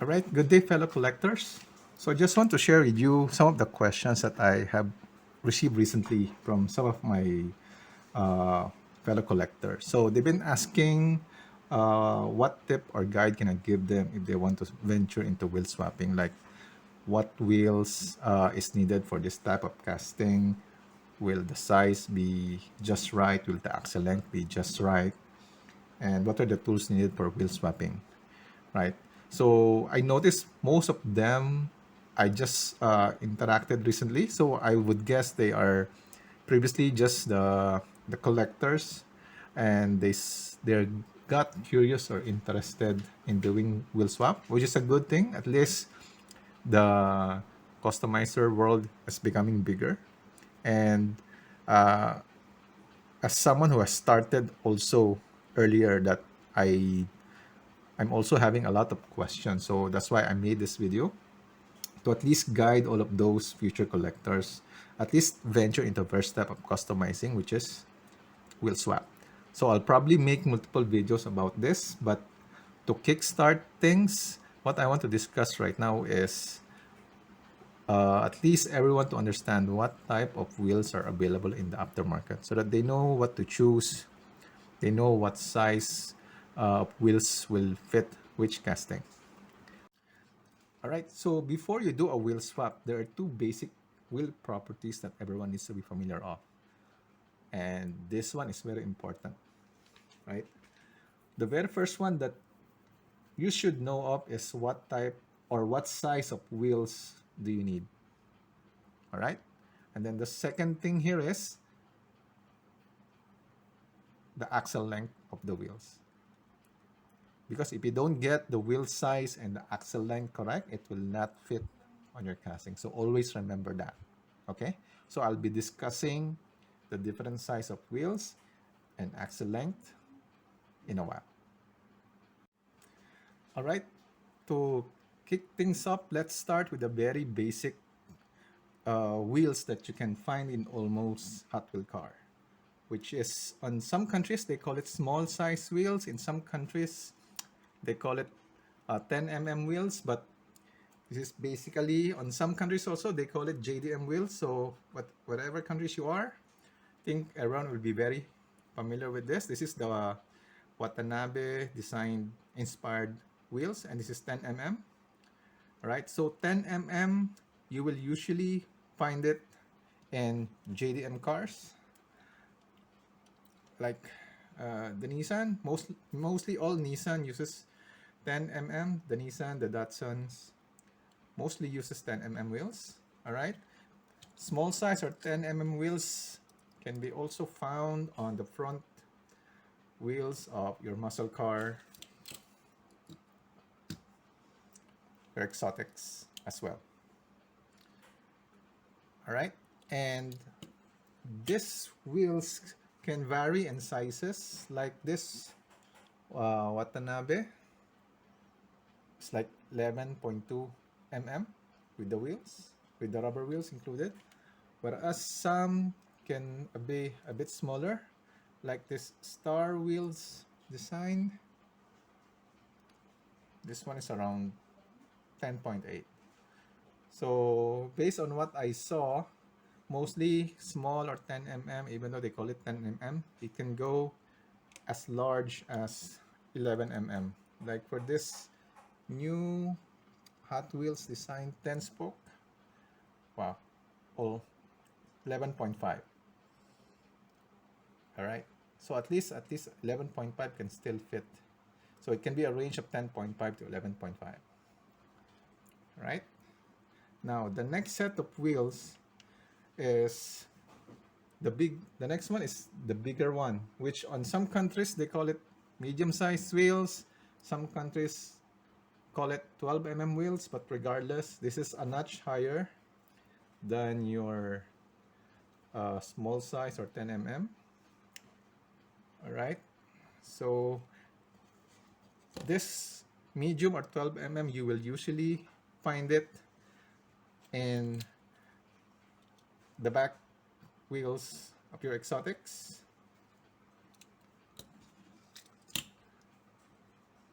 All right, good day, fellow collectors. So I just want to share with you some of the questions that I have received recently from some of my uh, fellow collectors. So they've been asking what tip or guide can I give them if they want to venture into wheel swapping, like what wheels is needed for this type of casting. Will the size be just right? Will the axle length be just right? And what are the tools needed for wheel swapping? Right? So I noticed most of them I just interacted recently. So I would guess they are previously just the collectors, and they're got curious or interested in doing wheel swap, which is a good thing. At least the customizer world is becoming bigger, and uh, as someone who has started also earlier, that I I'm also having a lot of questions. So that's why I made this video to at least guide all of those future collectors, at least venture into the first step of customizing, which is wheel swap. So I'll probably make multiple videos about this, but to kickstart things, what I want to discuss right now is at least everyone to understand what type of wheels are available in the aftermarket so that they know what to choose, they know what size of wheels will fit which casting. All right, so before you do a wheel swap, there are two basic wheel properties that everyone needs to be familiar of. And this one is very important, right? The very first one that you should know of is what type or what size of wheels do you need. All right. And then the second thing here is the axle length of the wheels. Because if you don't get the wheel size and the axle length correct, it will not fit on your casting. So always remember that. Okay. So I'll be discussing the different size of wheels and axle length in a while. All right. To kick things up, let's start with the very basic wheels that you can find in almost Hot Wheel car, which is on some countries they call it small size wheels. In some countries they call it 10 mm wheels, but this is basically on some countries also they call it JDM wheels. So whatever countries you are, I think everyone will be very familiar with this. This is the Watanabe designed inspired wheels, and this is 10 mm. All right, so 10 mm you will usually find it in JDM cars, like the Nissan. Mostly all Nissan uses 10 mm. The Nissan, the Datsuns mostly uses 10 mm wheels. All right, small size or 10 mm wheels can be also found on the front wheels of your muscle car, your exotics as well. All right, and these wheels can vary in sizes, like this Watanabe. It's like 11.2 mm with the wheels, with the rubber wheels included. Whereas some can be a bit smaller, like this Star Wheels design. This one is around 10.8. So based on what I saw, mostly small or 10 mm, even though they call it 10 mm, it can go as large as 11 mm. Like for this new Hot Wheels design 10 spoke, wow, all 11.5. All right, so at least 11.5 can still fit. So it can be a range of 10.5 to 11.5. Right, now the next set of wheels is the next one is the bigger one, which on some countries they call it medium-sized wheels. Some countries call it 12 mm wheels, but regardless, this is a notch higher than your small size or 10 mm. All right, so this medium or 12 mm you will usually find it in the back wheels of your exotics.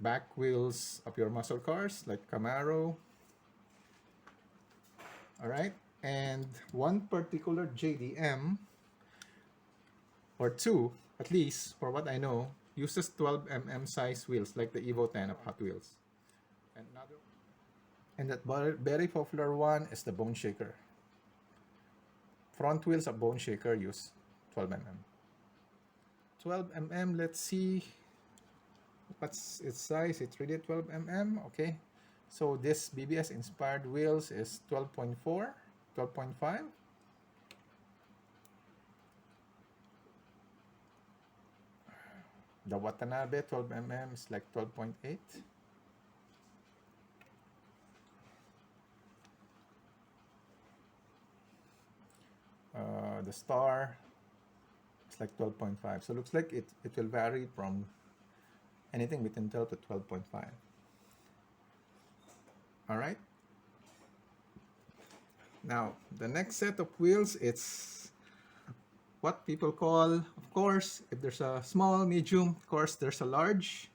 back wheels of your muscle cars like Camaro. All right. And one particular JDM, or two at least, for what I know, uses 12 size wheels like the Evo 10 of Hot Wheels. And another, and that very popular one is the Bone Shaker. Front wheels of Bone Shaker use 12 mm. 12 mm, let's see what's its size. It's really 12 mm. Okay. So this BBS inspired wheels is 12.4, 12.5. The Watanabe 12 mm is like 12.8. The Star is like 12.5. So it looks like it will vary from anything between 12 to 12.5. All right. Now, the next set of wheels, it's what people call, of course, if there's a small, medium, of course, there's a large,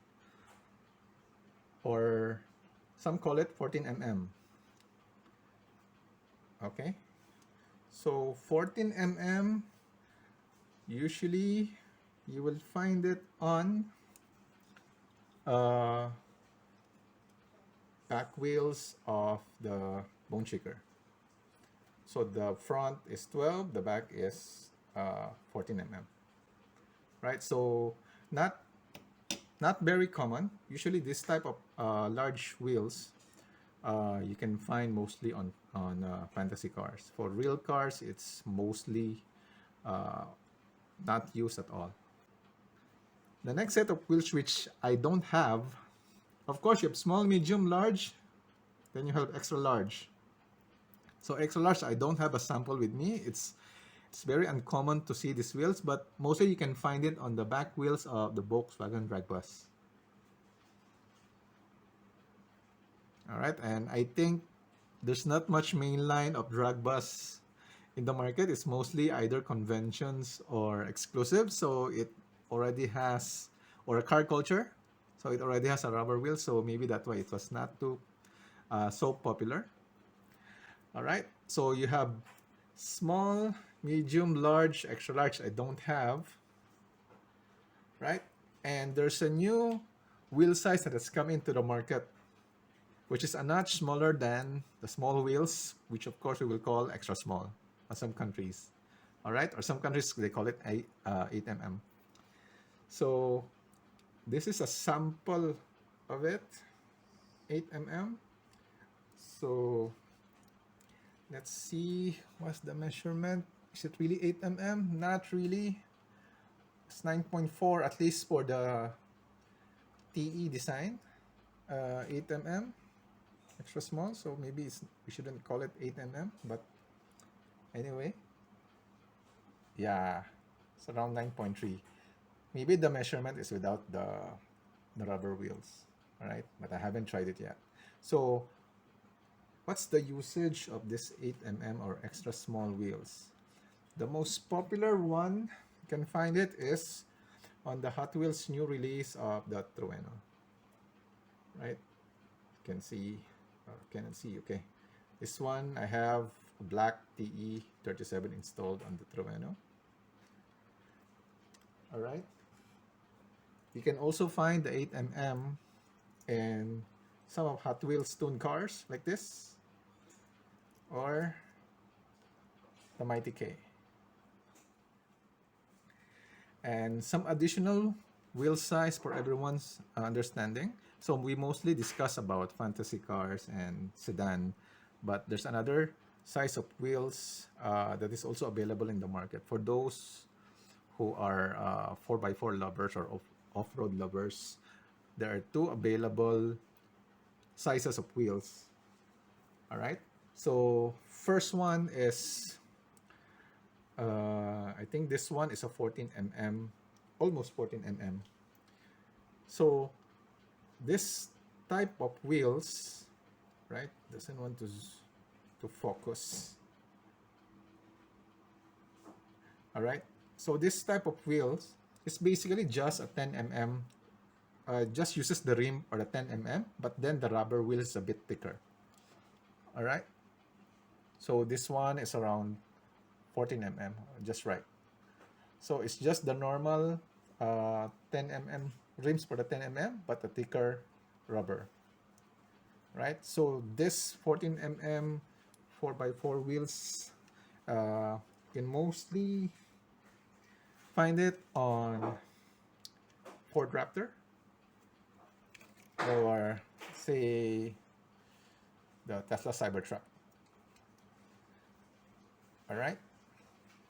or some call it 14 mm. Okay. So 14 mm, usually you will find it on back wheels of the Bone Shaker. So the front is 12, the back is 14 mm, right? So not very common. Usually this type of large wheels you can find mostly on fantasy cars. For real cars, it's mostly not used at all. The next set of wheels which I don't have, of course, you have small, medium, large, then you have extra large. So extra large, I don't have a sample with me. It's very uncommon to see these wheels, but mostly you can find it on the back wheels of the Volkswagen drag bus. All right, and I think there's not much mainline of drag bus in the market. It's mostly either conventions or exclusive. So it already has, or a car culture. So it already has a rubber wheel. So maybe that's why it was not too so popular. All right. So you have small, medium, large, extra large. I don't have. Right. And there's a new wheel size that has come into the market, which is a notch smaller than the small wheels, which of course we will call extra small in some countries. All right. Or some countries they call it 8 mm. So this is a sample of it, 8 mm. So let's see, what's the measurement? Is it really 8 mm? Not really. It's 9.4 at least for the TE design. 8 mm, extra small. So maybe we shouldn't call it 8 mm, but anyway, yeah, it's around 9.3. Maybe the measurement is without the rubber wheels. All right, but I haven't tried it yet. So what's the usage of this 8 mm or extra small wheels? The most popular one, you can find it, is on the Hot Wheels new release of the Trueno. Right? You can see, or cannot see, okay. This one, I have a black TE37 installed on the Trueno. All right. You can also find the 8 mm in some of Hot Wheels tuned cars like this, or the Mighty K. And some additional wheel size for everyone's understanding. So we mostly discuss about fantasy cars and sedan, but there's another size of wheels that is also available in the market for those who are 4x4 lovers or off-road lovers. There are two available sizes of wheels. All right. So first one is I think this one is a 14 mm, almost 14 mm. So this type of wheels, right, doesn't want to focus. All right. So this type of wheels is basically just a 10 mm just uses the rim or the 10 mm, but then the rubber wheel is a bit thicker. All right. So this one is around 14 mm, just right. So it's just the normal 10 mm rims for the 10 mm, but a thicker rubber. Right. So this 14 mm 4x4 wheels, you can mostly find it on Ford Raptor or say the Tesla Cybertruck. All right.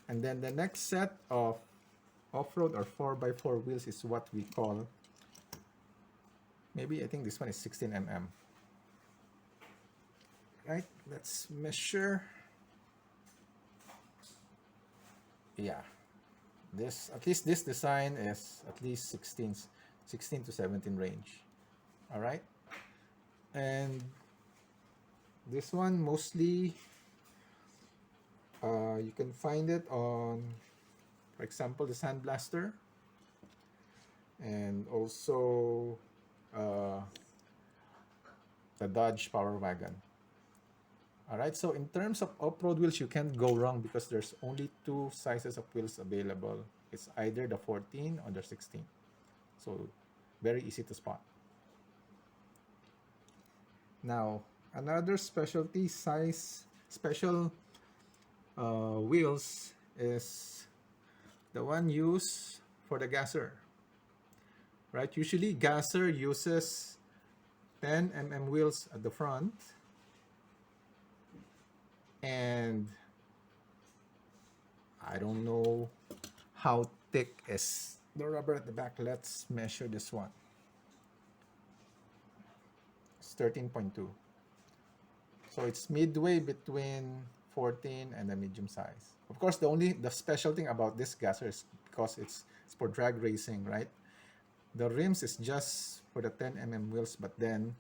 And then the next set of off-road or 4x4 wheels is what we call, maybe I think this one is 16 mm. Right. Let's measure. Yeah. This, at least this design is at least 16 to 17 range. All right. And this one mostly you can find it on, for example, the Sandblaster, and also the Dodge Power Wagon. All right, so in terms of off-road wheels, you can't go wrong because there's only two sizes of wheels available. It's either the 14 or the 16. So very easy to spot. Now, another specialty size, special wheels is the one used for the gasser. Right? Usually gasser uses 10 mm wheels at the front and I don't know how thick is the rubber at the back. Let's measure this one. It's 13.2. So it's midway between 14 and the medium size. Of course, the special thing about this gasser is because it's for drag racing, right? The rims is just for the 10 mm wheels, but then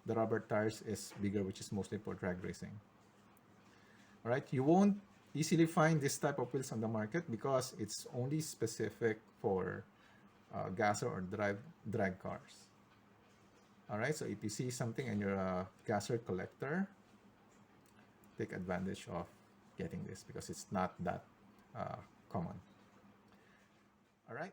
the rubber tires is bigger, which is mostly for drag racing. All right, you won't easily find this type of wheels on the market because it's only specific for gasser or drag cars. All right, so if you see something and you're a gasser collector, take advantage of getting this because it's not that common. All right.